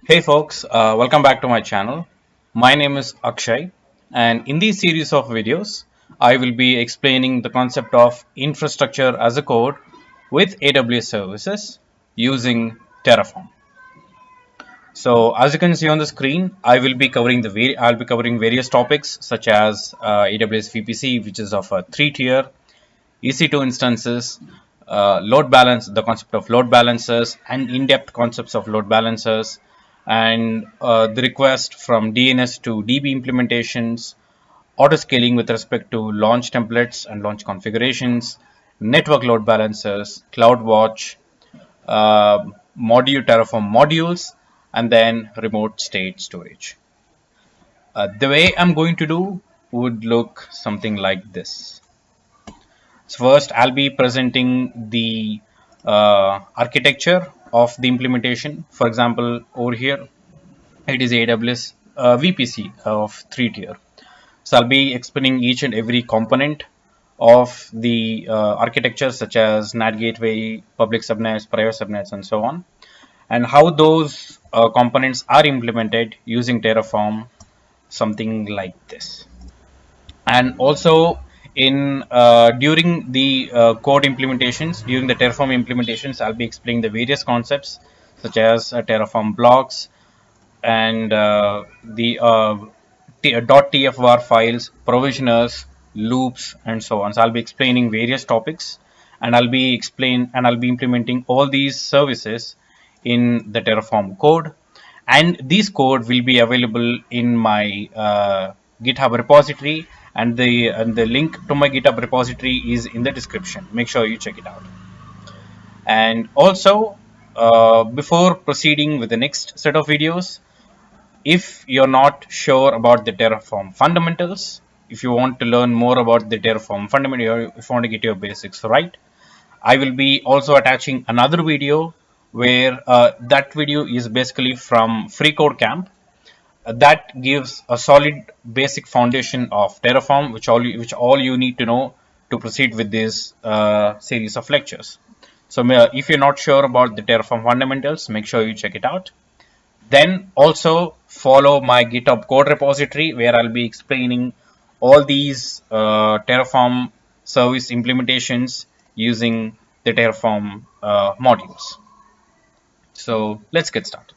Hey folks, welcome back to my channel. My name is Akshay, and in this series of videos, I will be explaining the concept of infrastructure as a code with AWS services using Terraform. So, as you can see on the screen, I'll be covering various topics such as AWS VPC, which is of a three-tier, EC2 instances, the concept of load balancers, and in-depth concepts of load balancers, and the request from DNS to DB implementations, auto scaling with respect to launch templates and launch configurations, network load balancers, CloudWatch, uh, Terraform modules, and then remote state storage. The way I'm going to do would look something like this. So first, I'll be presenting the architecture of the implementation. For example, over here, it is AWS VPC of three-tier. So I'll be explaining each and every component of the architecture, such as NAT gateway, public subnets, private subnets, and so on, and how those components are implemented using Terraform, something like this. And also in during the during the Terraform implementations, I'll be explaining the various concepts such as Terraform blocks and .tfvar files, provisioners, loops, and so on. So I'll be explaining various topics, and I'll be implementing all these services in the Terraform code, and this code will be available in my GitHub repository, and the link to my GitHub repository is in the description. Make sure you check it out. And also, before proceeding with the next set of videos, if you're not sure about the Terraform fundamentals, if you want to learn more about the Terraform fundamentals, if you want to get your basics right, I will be also attaching another video where that video is basically from Free Code Camp. That gives a solid basic foundation of Terraform, which all you need to know to proceed with this series of lectures. So if you're not sure about the Terraform fundamentals, make sure you check it out. Then also follow my GitHub code repository where I'll be explaining all these Terraform service implementations using the Terraform modules. So let's get started.